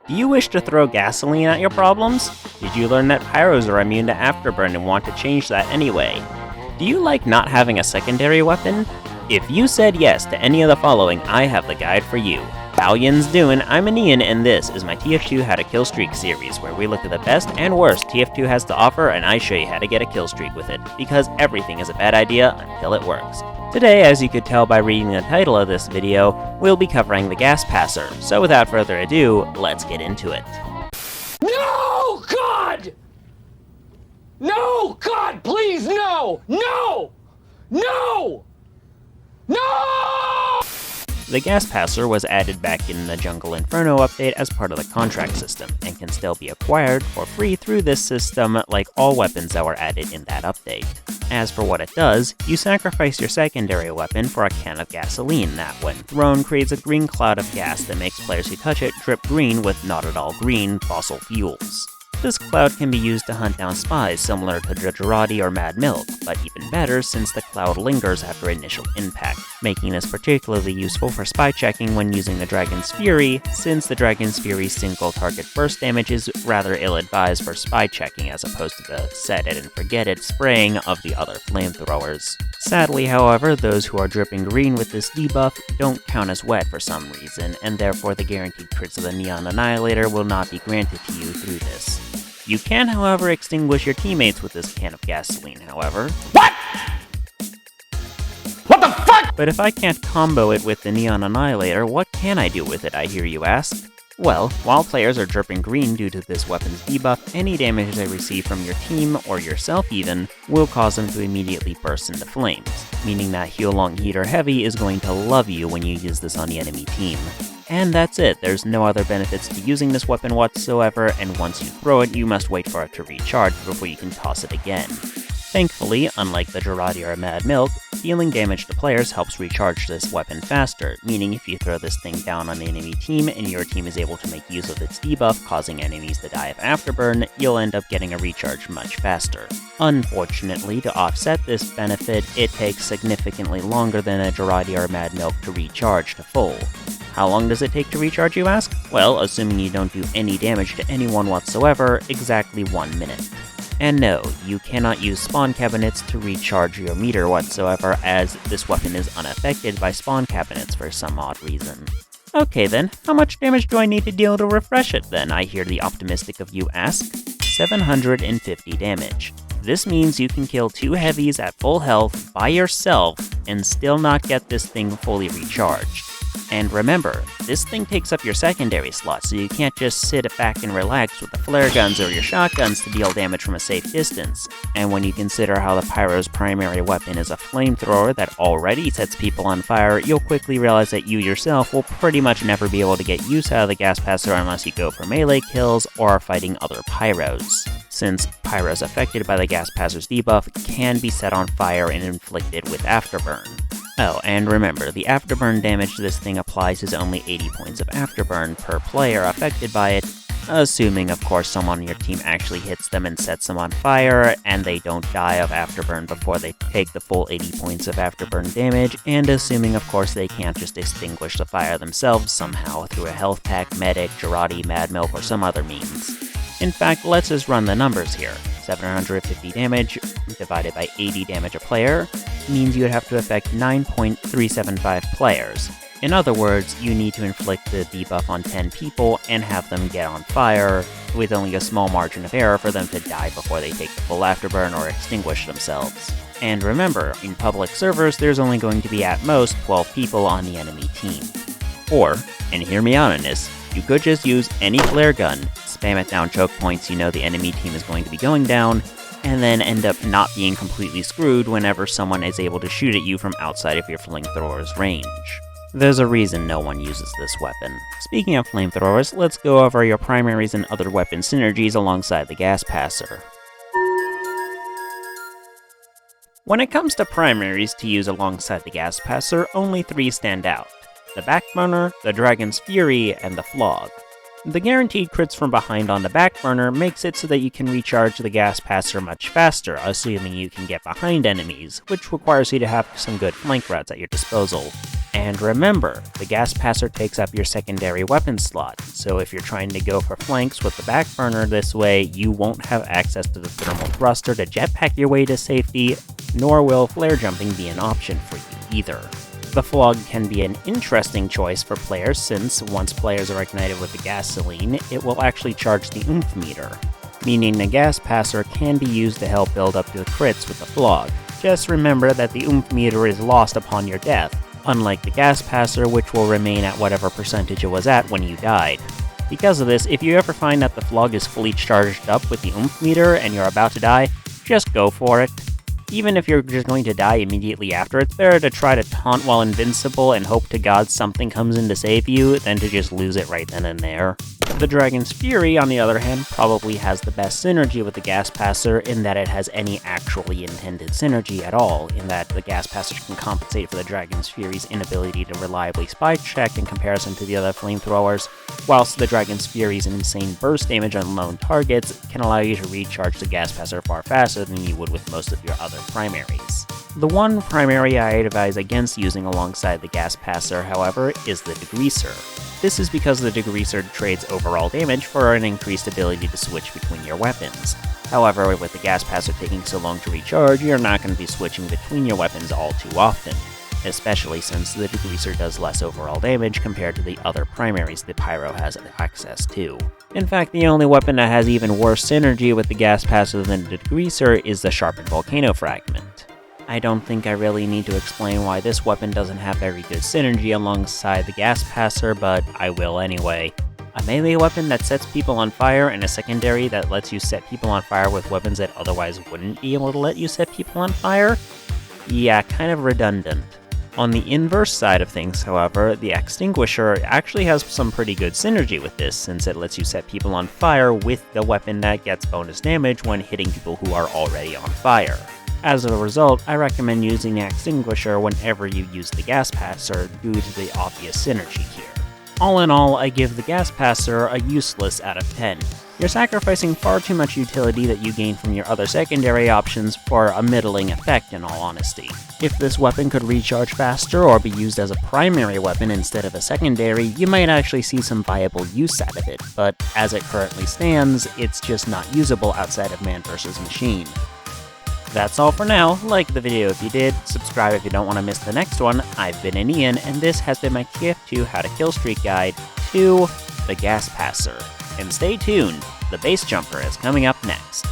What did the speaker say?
Do you wish to throw gasoline at your problems? Did you learn that pyros are immune to afterburn and want to change that anyway? Do you like not having a secondary weapon? If you said yes to any of the following, I have the guide for you. How Yinz doing? I'm Ian, and this is my TF2 How to Killstreak series, where we look at the best and worst TF2 has to offer and I show you how to get a killstreak with it, because everything is a bad idea until it works. Today, as you could tell by reading the title of this video, we'll be covering the gas passer, so without further ado, let's get into it. No, God! No, God, please, no! No! No! No! The gas passer was added back in the Jungle Inferno update as part of the contract system, and can still be acquired for free through this system like all weapons that were added in that update. As for what it does, you sacrifice your secondary weapon for a can of gasoline that, when thrown, creates a green cloud of gas that makes players who touch it drip green with not at all green fossil fuels. This cloud can be used to hunt down spies similar to Drench or Mad Milk, but even better since the cloud lingers after initial impact, making this particularly useful for spy checking when using the Dragon's Fury, since the Dragon's Fury's single target burst damage is rather ill-advised for spy checking as opposed to the set it and forget it spraying of the other flamethrowers. Sadly, however, those who are dripping green with this debuff don't count as wet for some reason, and therefore the guaranteed crits of the Neon Annihilator will not be granted to you through this. You can, however, extinguish your teammates with this can of gasoline, however. What? What the fuck? But if I can't combo it with the Neon Annihilator, what can I do with it, I hear you ask? Well, while players are dripping green due to this weapon's debuff, any damage they receive from your team, or yourself even, will cause them to immediately burst into flames, meaning that Heal Long Heat or Heavy is going to love you when you use this on the enemy team. And that's it, there's no other benefits to using this weapon whatsoever, and once you throw it, you must wait for it to recharge before you can toss it again. Thankfully, unlike the Drench or Mad Milk, dealing damage to players helps recharge this weapon faster, meaning if you throw this thing down on the enemy team and your team is able to make use of its debuff, causing enemies to die of afterburn, you'll end up getting a recharge much faster. Unfortunately, to offset this benefit, it takes significantly longer than a Drench or Mad Milk to recharge to full. How long does it take to recharge, you ask? Well, assuming you don't do any damage to anyone whatsoever, exactly 1 minute. And no, you cannot use spawn cabinets to recharge your meter whatsoever, as this weapon is unaffected by spawn cabinets for some odd reason. Okay then, how much damage do I need to deal to refresh it then, I hear the optimistic of you ask? 750 damage. This means you can kill 2 heavies at full health by yourself and still not get this thing fully recharged. And remember, this thing takes up your secondary slot, so you can't just sit back and relax with the flare guns or your shotguns to deal damage from a safe distance. And when you consider how the pyro's primary weapon is a flamethrower that already sets people on fire, you'll quickly realize that you yourself will pretty much never be able to get use out of the gas passer unless you go for melee kills or are fighting other pyros, since pyros affected by the gas passer's debuff can be set on fire and inflicted with afterburn. Oh, and remember, the afterburn damage this thing applies is only 80 points of afterburn per player affected by it, assuming of course someone on your team actually hits them and sets them on fire, and they don't die of afterburn before they take the full 80 points of afterburn damage, and assuming of course they can't just extinguish the fire themselves somehow through a health pack, medic, Drench, Mad Milk, or some other means. In fact, let's just run the numbers here. 750 damage divided by 80 damage a player means you would have to affect 9.375 players. In other words, you need to inflict the debuff on 10 people and have them get on fire, with only a small margin of error for them to die before they take the full afterburn or extinguish themselves. And remember, in public servers, there's only going to be at most 12 people on the enemy team. Or, and hear me out on this, you could just use any flare gun, spam it down choke points you know the enemy team is going to be going down, and then end up not being completely screwed whenever someone is able to shoot at you from outside of your flamethrower's range. There's a reason no one uses this weapon. Speaking of flamethrowers, let's go over your primaries and other weapon synergies alongside the gas passer. When it comes to primaries to use alongside the gas passer, only 3 stand out: the Backburner, the Dragon's Fury, and the Flog. The guaranteed crits from behind on the Backburner makes it so that you can recharge the gas passer much faster, assuming you can get behind enemies, which requires you to have some good flank routes at your disposal. And remember, the gas passer takes up your secondary weapon slot, so if you're trying to go for flanks with the back burner this way, you won't have access to the thermal thruster to jetpack your way to safety, nor will flare jumping be an option for you either. The Flog can be an interesting choice for players since, once players are ignited with the gasoline, it will actually charge the oomph meter, meaning the gas passer can be used to help build up your crits with the Flog. Just remember that the oomph meter is lost upon your death, unlike the gas passer, which will remain at whatever percentage it was at when you died. Because of this, if you ever find that the Flog is fully charged up with the oomph meter and you're about to die, just go for it. Even if you're just going to die immediately after, it's better to try to taunt while invincible and hope to God something comes in to save you than to just lose it right then and there. The Dragon's Fury, on the other hand, probably has the best synergy with the Gas Passer in that it has any actually intended synergy at all, in that the Gas Passer can compensate for the Dragon's Fury's inability to reliably spy check in comparison to the other flamethrowers, whilst the Dragon's Fury's insane burst damage on lone targets can allow you to recharge the Gas Passer far faster than you would with most of your other primaries. The one primary I advise against using alongside the Gas Passer, however, is the Degreaser. This is because the Degreaser trades overall damage for an increased ability to switch between your weapons. However, with the Gas Passer taking so long to recharge, you're not going to be switching between your weapons all too often, especially since the Degreaser does less overall damage compared to the other primaries the Pyro has access to. In fact, the only weapon that has even worse synergy with the Gas Passer than the Degreaser is the Sharpened Volcano Fragment. I don't think I really need to explain why this weapon doesn't have very good synergy alongside the Gas Passer, but I will anyway. A melee weapon that sets people on fire and a secondary that lets you set people on fire with weapons that otherwise wouldn't be able to let you set people on fire? Yeah, kind of redundant. On the inverse side of things, however, the Extinguisher actually has some pretty good synergy with this, since it lets you set people on fire with the weapon that gets bonus damage when hitting people who are already on fire. As a result, I recommend using the Extinguisher whenever you use the Gas Passer due to the obvious synergy here. All in all, I give the Gas Passer a useless out of 10. You're sacrificing far too much utility that you gain from your other secondary options for a middling effect, in all honesty. If this weapon could recharge faster or be used as a primary weapon instead of a secondary, you might actually see some viable use out of it, but as it currently stands, it's just not usable outside of man versus machine. That's all for now. Like the video if you did, subscribe if you don't want to miss the next one. I've been Ian, and this has been my TF2 How to Killstreak guide to the Gas Passer. And stay tuned, the base jumper is coming up next.